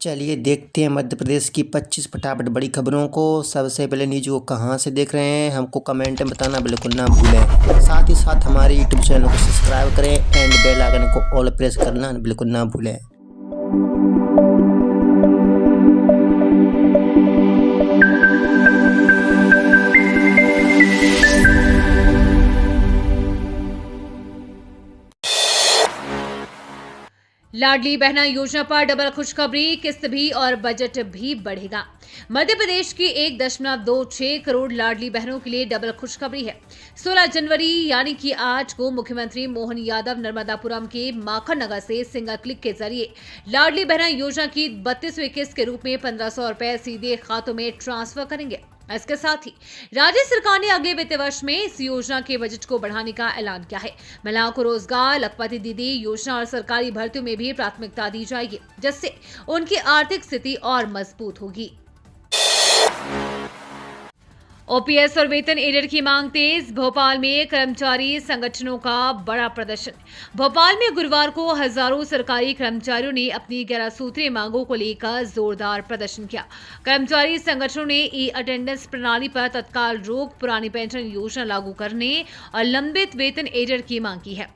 चलिए देखते हैं मध्य प्रदेश की 25 फटाफट बड़ी खबरों को। सबसे पहले न्यूज को कहाँ से देख रहे हैं हमको कमेंट में बताना बिल्कुल ना भूलें। साथ ही साथ हमारे यूट्यूब चैनल को सब्सक्राइब करें एंड बेल आइकन को ऑल प्रेस करना बिल्कुल ना भूलें। लाडली बहना योजना पर डबल खुशखबरी, किस्त भी और बजट भी बढ़ेगा। मध्य प्रदेश की 1.26 करोड़ लाडली बहनों के लिए डबल खुशखबरी है। 16 जनवरी यानी कि आज को मुख्यमंत्री मोहन यादव नर्मदापुरम के माखन नगर से सिंगल क्लिक के जरिए लाडली बहना योजना की 32वीं किस्त के रूप में 1500 रुपए सीधे खातों में ट्रांसफर करेंगे। इसके साथ ही राज्य सरकार ने अगले वित्त वर्ष में इस योजना के बजट को बढ़ाने का ऐलान किया है। महिलाओं को रोजगार, लखपति दीदी योजना और सरकारी भर्तियों में भी प्राथमिकता दी जाएगी, जिससे उनकी आर्थिक स्थिति और मजबूत होगी। ओपीएस और वेतन एडेड की मांग तेज, भोपाल में कर्मचारी संगठनों का बड़ा प्रदर्शन। भोपाल में गुरुवार को हजारों सरकारी कर्मचारियों ने अपनी 11 सूत्रीय मांगों को लेकर जोरदार प्रदर्शन किया। कर्मचारी संगठनों ने ई अटेंडेंस प्रणाली पर तत्काल रोक, पुरानी पेंशन योजना लागू करने और लंबित वेतन एडेड की मांग की है।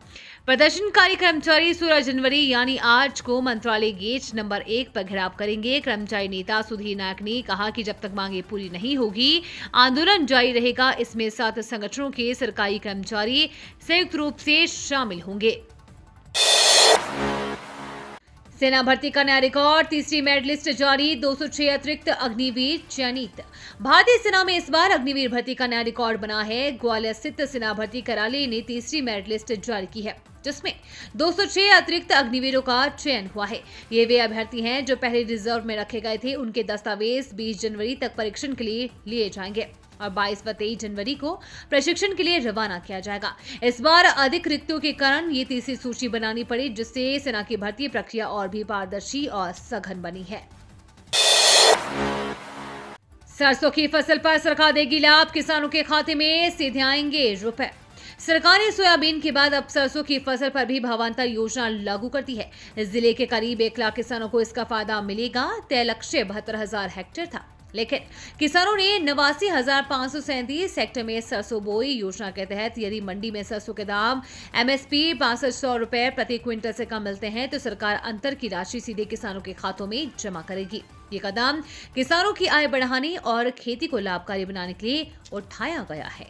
प्रदर्शनकारी कर्मचारी 16 जनवरी यानी आज को मंत्रालय गेट नंबर 1 पर घेराव करेंगे। कर्मचारी नेता सुधीर नायक ने कहा कि जब तक मांगे पूरी नहीं होगी आंदोलन जारी रहेगा। इसमें 7 संगठनों के सरकारी कर्मचारी संयुक्त रूप से शामिल होंगे। सेना भर्ती का नया रिकॉर्ड, तीसरी मेरिट लिस्ट जारी, 206 अतिरिक्त अग्निवीर चयनित। भारतीय सेना में इस बार अग्निवीर भर्ती का नया रिकॉर्ड बना है। ग्वालियर स्थित सेना भर्ती कार्यालय ने तीसरी मेरिट लिस्ट जारी की है, जिसमें 206 अतिरिक्त अग्निवीरों का चयन हुआ है। ये वे अभ्यर्थी हैं जो पहले रिजर्व में रखे गए थे। उनके दस्तावेज 20 जनवरी तक परीक्षण के लिए लिए जाएंगे और 22 व 23 जनवरी को प्रशिक्षण के लिए रवाना किया जाएगा। इस बार अधिक रिक्तियों के कारण ये तीसरी सूची बनानी पड़ी, जिससे सेना की भर्ती प्रक्रिया और भी पारदर्शी और सघन बनी है। सरसों की फसल पर सरकार देगी लाभ, किसानों के खाते में सीधे आएंगे रुपए। सरकार ने सोयाबीन के बाद अब सरसों की फसल पर भी भावांतर योजना लागू कर दी है। जिले के करीब 1 लाख किसानों को इसका फायदा मिलेगा। तय लक्ष्य 72,000 हेक्टेयर था, लेकिन किसानों ने 89,537 हेक्टेयर में सरसों बोई। योजना के तहत यदि मंडी में सरसों के दाम एमएसपी 6500 रुपए प्रति क्विंटल से कम मिलते हैं तो सरकार अंतर की राशि सीधे किसानों के खातों में जमा करेगी। ये कदम किसानों की आय बढ़ाने और खेती को लाभकारी बनाने के लिए उठाया गया है।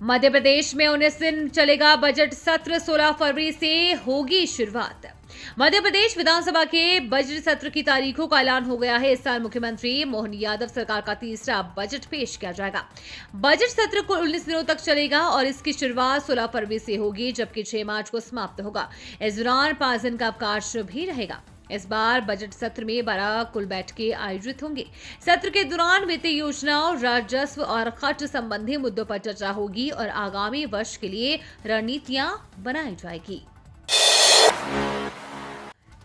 मध्य प्रदेश में 19 दिन चलेगा बजट सत्र, 16 फरवरी से होगी शुरुआत। मध्य प्रदेश विधानसभा के बजट सत्र की तारीखों का ऐलान हो गया है। इस साल मुख्यमंत्री मोहन यादव सरकार का तीसरा बजट पेश किया जाएगा। बजट सत्र कुल 19 दिनों तक चलेगा और इसकी शुरुआत 16 फरवरी से होगी, जबकि 6 मार्च को समाप्त होगा। इस दौरान 5 दिन का अवकाश भी रहेगा। इस बार बजट सत्र में 12 कुल बैठकें आयोजित होंगी। सत्र के दौरान वित्तीय योजनाओं, राजस्व और खर्च संबंधी मुद्दों पर चर्चा होगी और आगामी वर्ष के लिए रणनीतियां बनाई जाएगी।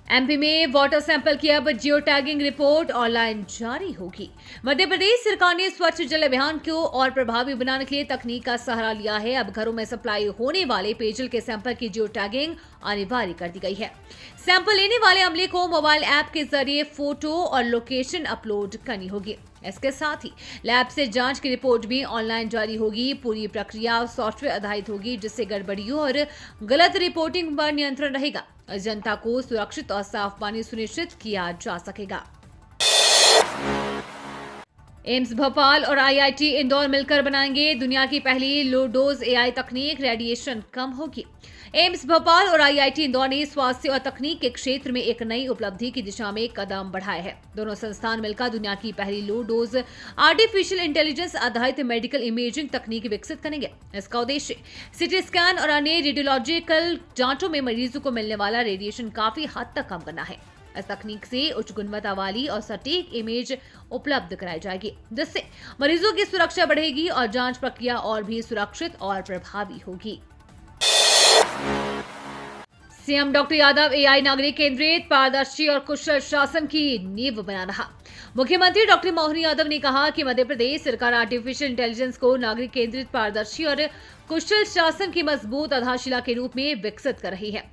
एमपी में वाटर सैंपल की अब जियो टैगिंग रिपोर्ट ऑनलाइन जारी होगी। मध्य प्रदेश सरकार ने स्वच्छ जल अभियान को और प्रभावी बनाने के लिए तकनीक का सहारा लिया है। अब घरों में सप्लाई होने वाले पेयजल के सैंपल की जियो टैगिंग अनिवार्य कर दी गई है। सैंपल लेने वाले अमले को मोबाइल ऐप के जरिए फोटो और लोकेशन अपलोड करनी होगी। इसके साथ ही लैब से जांच की रिपोर्ट भी ऑनलाइन जारी होगी। पूरी प्रक्रिया सॉफ्टवेयर आधारित होगी, जिससे गड़बड़ियों और गलत रिपोर्टिंग पर नियंत्रण रहेगा। जनता को सुरक्षित और साफ पानी सुनिश्चित किया जा सकेगा। एम्स भोपाल और आईआईटी इंदौर मिलकर बनाएंगे दुनिया की पहली लो डोज एआई तकनीक, रेडिएशन कम होगी। एम्स भोपाल और आईआईटी इंदौर ने स्वास्थ्य और तकनीक के क्षेत्र में एक नई उपलब्धि की दिशा में कदम बढ़ाए हैं। दोनों संस्थान मिलकर दुनिया की पहली लो डोज आर्टिफिशियल इंटेलिजेंस आधारित मेडिकल इमेजिंग तकनीक विकसित करेंगे। इसका उद्देश्य सिटी स्कैन और अन्य रेडियोलॉजिकल जांचों में मरीजों को मिलने वाला रेडिएशन काफी हद तक कम करना है। इस तकनीक से उच्च गुणवत्ता वाली और सटीक इमेज उपलब्ध कराई जाएगी, जिससे मरीजों की सुरक्षा बढ़ेगी और जांच प्रक्रिया और भी सुरक्षित और प्रभावी होगी। सीएम डॉक्टर यादव एआई नागरिक केंद्रित, पारदर्शी और कुशल शासन की नींव बना रहा। मुख्यमंत्री डॉक्टर मोहन यादव ने कहा कि मध्य प्रदेश सरकार आर्टिफिशियल इंटेलिजेंस को नागरिक केंद्रित, पारदर्शी और कुशल शासन की मजबूत आधारशिला के रूप में विकसित कर रही है।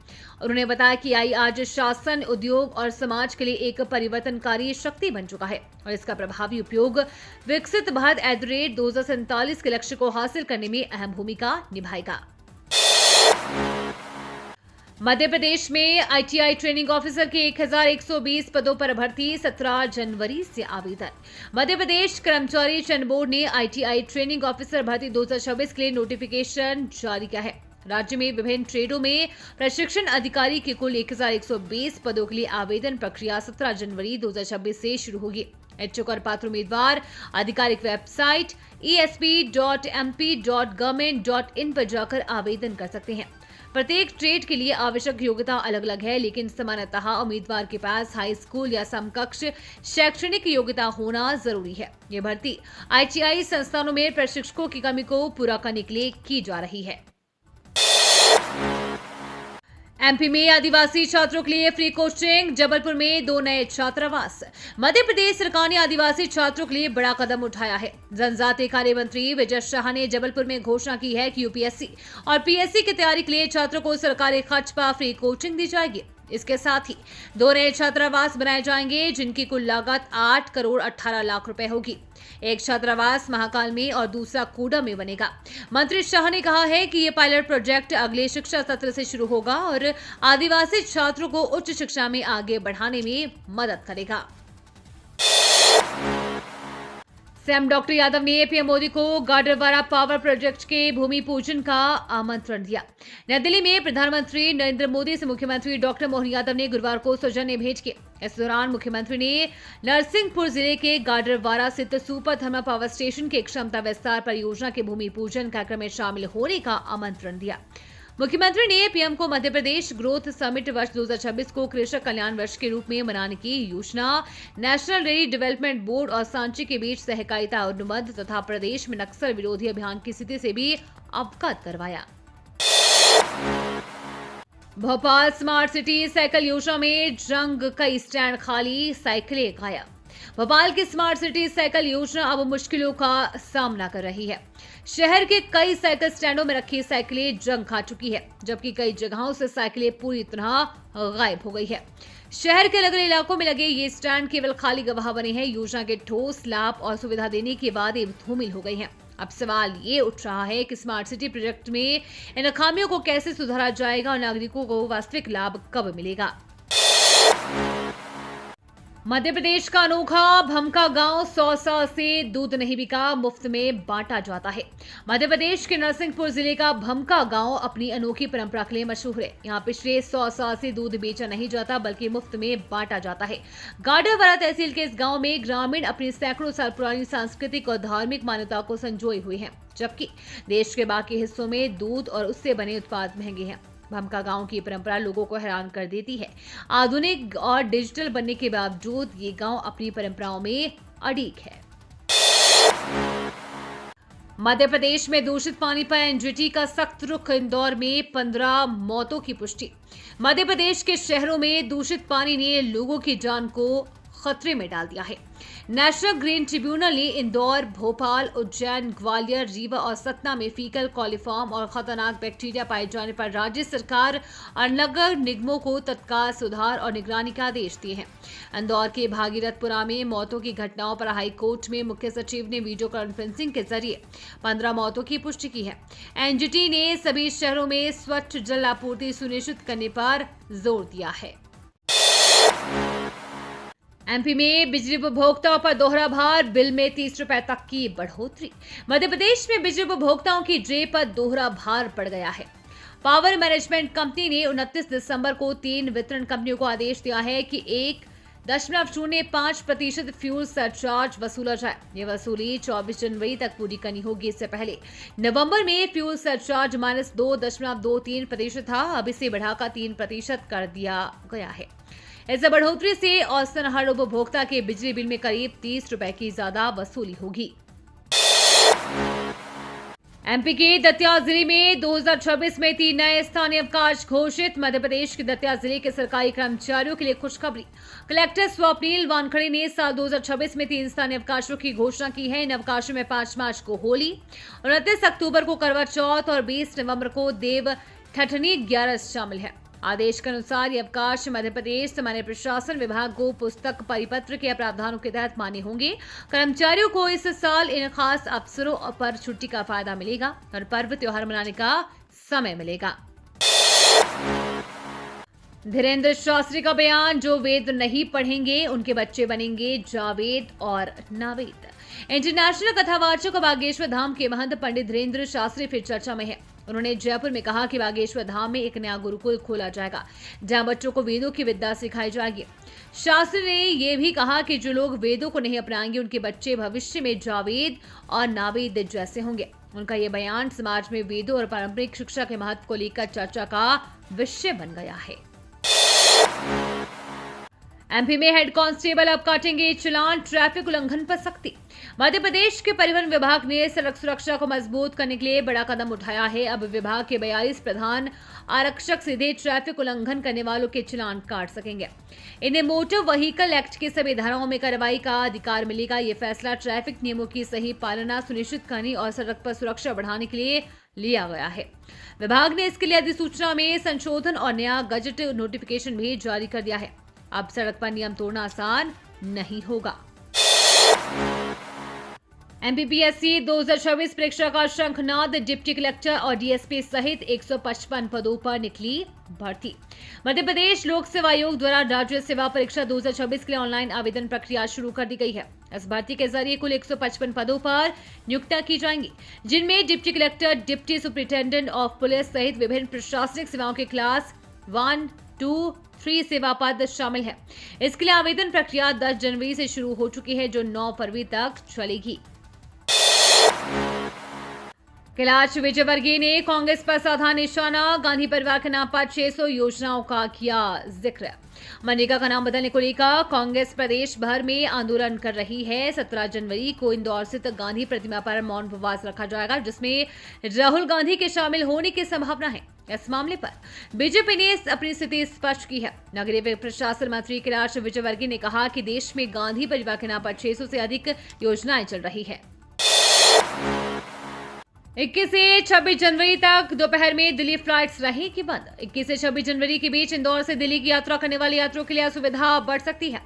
उन्होंने बताया कि AI आज शासन, उद्योग और समाज के लिए एक परिवर्तनकारी शक्ति बन चुका है और इसका प्रभावी उपयोग विकसित भारत @ 2047 के लक्ष्य को हासिल करने में अहम भूमिका निभाएगा। मध्य प्रदेश में ITI ट्रेनिंग ऑफिसर के 1120 पदों पर भर्ती, 17 जनवरी से आवेदन। मध्य प्रदेश कर्मचारी चयन बोर्ड ने ITI ट्रेनिंग ऑफिसर भर्ती 2026 के लिए नोटिफिकेशन जारी किया है। राज्य में विभिन्न ट्रेडों में प्रशिक्षण अधिकारी के कुल 1120 पदों के लिए आवेदन प्रक्रिया 17 जनवरी 2026 से शुरू होगी। इच्छुक और पात्र उम्मीदवार आधिकारिक वेबसाइट esp.mp.government.in पर जाकर आवेदन कर सकते हैं। प्रत्येक ट्रेड के लिए आवश्यक योग्यता अलग अलग है, लेकिन सामान्यतः उम्मीदवार के पास हाई स्कूल या समकक्ष शैक्षणिक योग्यता होना जरूरी है। ये भर्ती ITI संस्थानों में प्रशिक्षकों की कमी को पूरा करने के लिए की जा रही है। MP में आदिवासी छात्रों के लिए फ्री कोचिंग, जबलपुर में 2 नए छात्रावास। मध्य प्रदेश सरकार ने आदिवासी छात्रों के लिए बड़ा कदम उठाया है। जनजातीय कार्य मंत्री विजय शाह ने जबलपुर में घोषणा की है कि UPSC और PSC की तैयारी के लिए छात्रों को सरकारी खर्च पर फ्री कोचिंग दी जाएगी। इसके साथ ही 2 नए छात्रावास बनाए जाएंगे, जिनकी कुल लागत 8 करोड़ 18 लाख रुपए होगी। एक छात्रावास महाकाल में और दूसरा कूडा में बनेगा। मंत्री शाह ने कहा है कि ये पायलट प्रोजेक्ट अगले शिक्षा सत्र से शुरू होगा और आदिवासी छात्रों को उच्च शिक्षा में आगे बढ़ाने में मदद करेगा। सीएम डॉक्टर यादव ने PM मोदी को गाडरवारा पावर प्रोजेक्ट के भूमि पूजन का आमंत्रण दिया। नई दिल्ली में प्रधानमंत्री नरेंद्र मोदी से मुख्यमंत्री डॉक्टर मोहन यादव ने गुरुवार को सौजन्य भेंट की। इस दौरान मुख्यमंत्री ने नरसिंहपुर जिले के गाडरवारा स्थित सुपर थर्मल पावर स्टेशन के क्षमता विस्तार परियोजना के भूमि पूजन कार्यक्रम में शामिल होने का आमंत्रण दिया। मुख्यमंत्री ने PM को मध्य प्रदेश ग्रोथ समिट वर्ष 2026 को कृषक कल्याण वर्ष के रूप में मनाने की योजना, नेशनल डेयरी डेवलपमेंट बोर्ड और सांची के बीच सहकारिता अनुबंध तथा प्रदेश में नक्सल विरोधी अभियान की स्थिति से भी अवगत करवाया। भोपाल स्मार्ट सिटी साइकिल योजना में जंग, कई स्टैंड खाली, साइकिलें गायब। भोपाल की स्मार्ट सिटी साइकिल योजना अब मुश्किलों का सामना कर रही है। शहर के कई साइकिल स्टैंडों में रखी साइकिलें जंग खा चुकी है, जबकि कई जगहों से साइकिलें पूरी तरह गायब हो गई है। शहर के अलग अलग इलाकों में लगे ये स्टैंड केवल खाली गवाह बने हैं। योजना के ठोस लाभ और सुविधा देने के बाद ये धूमिल हो गई हैं। अब सवाल ये उठ रहा है कि स्मार्ट सिटी प्रोजेक्ट में इन खामियों को कैसे सुधारा जाएगा और नागरिकों को वास्तविक लाभ कब मिलेगा। मध्य प्रदेश का अनोखा भमका गांव 100 साल से दूध नहीं बिका, मुफ्त में बांटा जाता है। मध्य प्रदेश के नरसिंहपुर जिले का भमका गांव अपनी अनोखी परंपरा के लिए मशहूर है। यहां पिछले 100 साल से दूध बेचा नहीं जाता, बल्कि मुफ्त में बांटा जाता है। गाडरवारा तहसील के इस गांव में ग्रामीण अपनी सैकड़ों साल पुरानी सांस्कृतिक और धार्मिक मान्यता को संजोए हुए हैं, जबकि देश के बाकी हिस्सों में दूध और उससे बने उत्पाद महंगे हैं। भमका गांव की परंपरा लोगों को हैरान कर देती है। आधुनिक और डिजिटल बनने के बावजूद ये गांव अपनी परंपराओं में अडिग है। मध्य प्रदेश में दूषित पानी पर NGT का सख्त रुख, इंदौर में 15 मौतों की पुष्टि। मध्य प्रदेश के शहरों में दूषित पानी ने लोगों की जान को खतरे में डाल दिया है। नेशनल ग्रीन ट्रिब्यूनल ने इंदौर, भोपाल, उज्जैन, ग्वालियर, रीवा और सतना में फीकल कॉलीफॉर्म और खतरनाक बैक्टीरिया पाए जाने पर राज्य सरकार और नगर निगमों को तत्काल सुधार और निगरानी के आदेश दिए हैं। इंदौर के भागीरथपुरा में मौतों की घटनाओं पर हाई कोर्ट में मुख्य सचिव ने वीडियो कॉन्फ्रेंसिंग के जरिए 15 मौतों की पुष्टि की है। NGT ने सभी शहरों में स्वच्छ जल आपूर्ति सुनिश्चित करने पर जोर दिया है। MP में बिजली उपभोक्ताओं पर दोहरा भार, बिल में 30 रुपए तक की बढ़ोतरी। मध्य प्रदेश में बिजली उपभोक्ताओं की जेब पर दोहरा भार पड़ गया है। पावर मैनेजमेंट कंपनी ने 29 दिसंबर को 3 वितरण कंपनियों को आदेश दिया है कि 1.05% फ्यूल सरचार्ज वसूला जाए। ये वसूली 24 जनवरी तक पूरी करनी होगी। इससे पहले नवंबर में फ्यूल सरचार्ज -2.23% था, अब इसे बढ़ाकर 3% कर दिया गया है। इस बढ़ोतरी से औसतन हर उपभोक्ता के बिजली बिल में करीब 30 रुपए की ज्यादा वसूली होगी। एमपी के दतिया जिले में 2026 में 3 नए स्थानीय अवकाश घोषित। मध्य प्रदेश के दतिया जिले के सरकारी कर्मचारियों के लिए खुशखबरी। कलेक्टर स्वप्निल वानखड़े ने साल 2026 में 3 स्थानीय अवकाशों की घोषणा की है। इन अवकाशों में 5 मार्च को होली, 29 अक्टूबर को करवा चौथ और 20 नवंबर को देव ठठनी 11 शामिल है। आदेश के अनुसार ये अवकाश मध्य प्रदेश सामान्य प्रशासन विभाग को पुस्तक परिपत्र के प्रावधानों के तहत मान्य होंगे। कर्मचारियों को इस साल इन खास अवसरों पर छुट्टी का फायदा मिलेगा और पर्व त्योहार मनाने का समय मिलेगा। धीरेन्द्र शास्त्री का बयान, जो वेद नहीं पढ़ेंगे उनके बच्चे बनेंगे जावेद और नावेद। इंटरनेशनल कथावाचक बागेश्वर धाम के महंत पंडित धीरेन्द्र शास्त्री फिर चर्चा में है। उन्होंने जयपुर में कहा कि बागेश्वर धाम में एक नया गुरुकुल खोला जाएगा जहां बच्चों को वेदों की विद्या सिखाई जाएगी। शास्त्री ने यह भी कहा कि जो लोग वेदों को नहीं अपनाएंगे उनके बच्चे भविष्य में जावेद और नावेद जैसे होंगे। उनका यह बयान समाज में वेदों और पारंपरिक शिक्षा के महत्व को लेकर चर्चा का विषय बन गया है। एमपी में हेड कांस्टेबल अब काटेंगे चालान, ट्रैफिक उल्लंघन पर सख्ती। मध्य प्रदेश के परिवहन विभाग ने सड़क सुरक्षा को मजबूत करने के लिए बड़ा कदम उठाया है। अब विभाग के 42 प्रधान आरक्षक सीधे ट्रैफिक उल्लंघन करने वालों के चालान काट सकेंगे। इन्हें मोटर व्हीकल एक्ट की सभी धाराओं में कार्रवाई का अधिकार मिलेगा। ये फैसला ट्रैफिक नियमों की सही पालना सुनिश्चित करने और सड़क पर सुरक्षा बढ़ाने के लिए लिया गया है। विभाग ने इसके लिए अधिसूचना में संशोधन और नया गजट नोटिफिकेशन भी जारी कर दिया है। अब सड़क पर नियम तोड़ना आसान नहीं होगा। एमपीपीएससी 2026 परीक्षा का शंखनाद, डिप्टी कलेक्टर और डीएसपी सहित 155 पदों पर निकली भर्ती। मध्य प्रदेश लोक सेवा आयोग द्वारा राज्य सेवा परीक्षा 2026 के लिए ऑनलाइन आवेदन प्रक्रिया शुरू कर दी गई है। इस भर्ती के जरिए कुल 155 पदों पर नियुक्तियां की जाएंगी, जिनमें deputy collector, deputy superintendent of police सहित विभिन्न प्रशासनिक सेवाओं के क्लास 1, 2, 3 सेवा पद शामिल है। इसके लिए आवेदन प्रक्रिया 10 जनवरी से शुरू हो चुकी है, जो 9 फरवरी तक चलेगी। कैलाश विजयवर्गीय ने कांग्रेस पर साधा निशाना, गांधी परिवार के नाम पर 600 योजनाओं का किया जिक्र। मनरेगा का नाम बदलने को लेकर कांग्रेस प्रदेश भर में आंदोलन कर रही है। 17 जनवरी को इंदौर स्थित गांधी प्रतिमा पर मौन उपवास रखा जाएगा, जिसमें राहुल गांधी के शामिल होने की संभावना है। इस मामले पर बीजेपी ने अपनी स्थिति स्पष्ट की है। नगरीय प्रशासन मंत्री कैलाश विजयवर्गीय ने कहा कि देश में गांधी परिवार के नाम पर 600 से अधिक योजनाएं चल रही है। 21 से 26 जनवरी तक दोपहर में दिल्ली फ्लाइट्स रहेंगी बंद। 21 से 26 जनवरी के बीच इंदौर से दिल्ली की यात्रा करने वाले यात्रियों के लिए असुविधा बढ़ सकती है।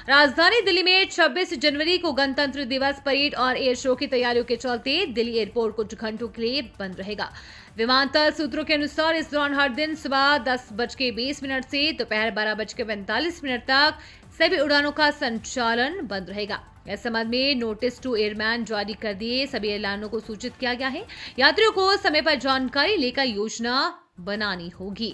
राजधानी दिल्ली में 26 जनवरी को गणतंत्र दिवस परेड और एयर शो की तैयारियों के चलते दिल्ली एयरपोर्ट कुछ घंटों के लिए बंद रहेगा। विमानतल सूत्रों के अनुसार इस दौरान हर दिन सुबह 10:20 से दोपहर 12:45 तक सभी उड़ानों का संचालन बंद रहेगा। इस संबंध में नोटिस टू एयरमैन जारी कर दिए सभी एयरलाइनों को सूचित किया गया है। यात्रियों को समय पर जानकारी लेकर योजना बनानी होगी।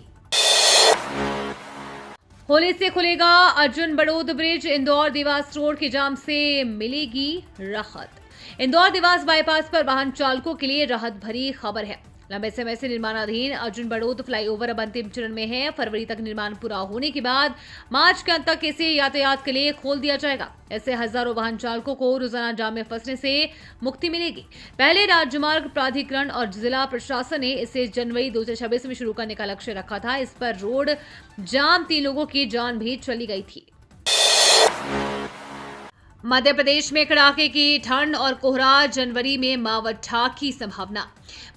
होली से खुलेगा अर्जुन बड़ौद ब्रिज, इंदौर देवास रोड के जाम से मिलेगी राहत। इंदौर देवास बाईपास पर वाहन चालकों के लिए राहत भरी खबर है। लंबे समय से निर्माणाधीन अर्जुन बड़ौद फ्लाईओवर अब अंतिम चरण में है। फरवरी तक निर्माण पूरा होने के बाद मार्च के अंत तक इसे यातायात के लिए खोल दिया जाएगा। ऐसे हजारों वाहन चालकों को रोजाना जाम में फंसने से मुक्ति मिलेगी। पहले राजमार्ग प्राधिकरण और जिला प्रशासन ने इसे जनवरी 2026 में शुरू करने का लक्ष्य रखा था। इस पर रोड जाम 3 लोगों की जान भी चली गई थी। मध्य प्रदेश में कड़ाके की ठंड और कोहरा, जनवरी में मावठा की संभावना।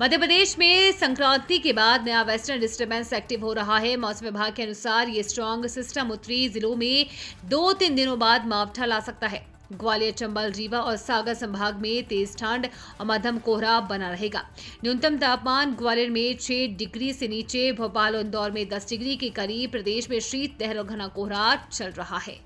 मध्य प्रदेश में संक्रांति के बाद नया वेस्टर्न डिस्टर्बेंस एक्टिव हो रहा है। मौसम विभाग के अनुसार ये स्ट्रॉन्ग सिस्टम उत्तरी जिलों में 2-3 दिनों बाद मावठा ला सकता है। ग्वालियर, चंबल, रीवा और सागर संभाग में तेज ठंड और मध्यम कोहरा बना रहेगा। न्यूनतम तापमान ग्वालियर में 6 डिग्री से नीचे, भोपाल और इंदौर में 10 डिग्री के करीब। प्रदेश में शीतलहर और घना कोहरा चल रहा है।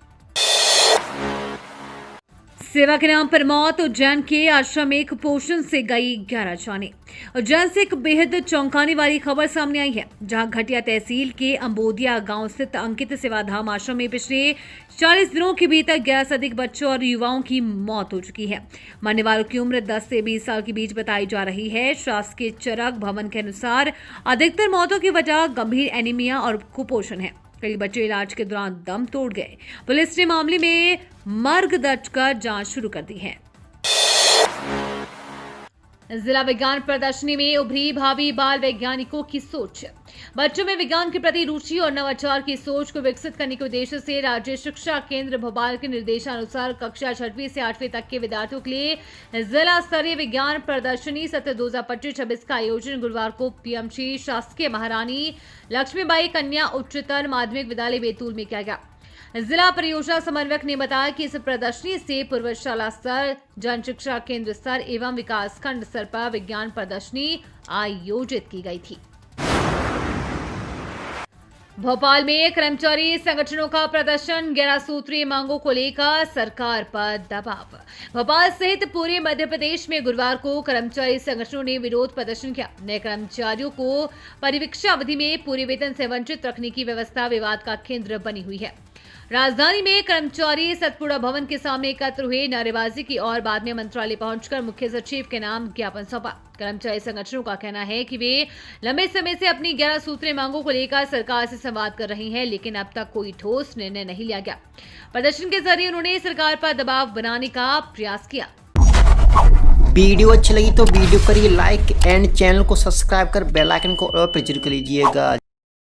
सेवा के नाम पर मौत, उज्जैन के आश्रम में कुपोषण से गई 11 जाने। उज्जैन से एक बेहद चौंकाने वाली खबर सामने आई है, जहां घटिया तहसील के अंबोदिया गांव स्थित अंकित सेवाधाम आश्रम में पिछले 40 दिनों के भीतर 11 से अधिक बच्चों और युवाओं की मौत हो चुकी है। मरने वालों की उम्र 10 से 20 साल के बीच बताई जा रही है। शासकीय चरक भवन के अनुसार अधिकतर मौतों की वजह गंभीर एनीमिया और कुपोषण है। कई बच्चे इलाज के दौरान दम तोड़ गए। पुलिस ने मामले में मर्ग दर्ज कर जांच शुरू कर दी है। जिला विज्ञान प्रदर्शनी में उभरी भावी बाल वैज्ञानिकों की सोच। बच्चों में विज्ञान के प्रति रुचि और नवाचार की सोच को विकसित करने के उद्देश्य से राज्य शिक्षा केंद्र भोपाल के निर्देशानुसार कक्षा 6वीं से 8वीं तक के विद्यार्थियों के लिए जिला स्तरीय विज्ञान प्रदर्शनी सत्र 2025-26 का आयोजन गुरुवार को पीएमसी शासकीय महारानी लक्ष्मीबाई कन्या उच्चतर माध्यमिक विद्यालय बैतूल में किया गया। जिला परियोजना समन्वयक ने बताया कि इस प्रदर्शनी से पूर्व शाला स्तर, जन शिक्षा केंद्र स्तर एवं विकास खंड स्तर पर विज्ञान प्रदर्शनी आयोजित की गई थी। भोपाल में कर्मचारी संगठनों का प्रदर्शन, 11 सूत्रीय मांगों को लेकर सरकार पर दबाव। भोपाल सहित पूरे मध्य प्रदेश में गुरुवार को कर्मचारी संगठनों ने विरोध प्रदर्शन किया। नए कर्मचारियों को परिवीक्षा अवधि में पूरे वेतन से वंचित रखने की व्यवस्था विवाद का केंद्र बनी हुई है। राजधानी में कर्मचारी सतपुड़ा भवन के सामने एकत्र हुए, नारेबाजी की और बाद में मंत्रालय पहुंचकर मुख्य सचिव के नाम ज्ञापन सौंपा। कर्मचारी संगठनों का कहना है कि वे लंबे समय से अपनी 11 सूत्रीय मांगों को लेकर सरकार से संवाद कर रही हैं, लेकिन अब तक कोई ठोस निर्णय नहीं लिया गया। प्रदर्शन के जरिए उन्होंने सरकार पर दबाव बनाने का प्रयास किया। वीडियो अच्छी लगी तो वीडियो करिए लाइक एंड चैनल को सब्सक्राइब कर बेल आइकन को और प्रेस कर लीजिएगा।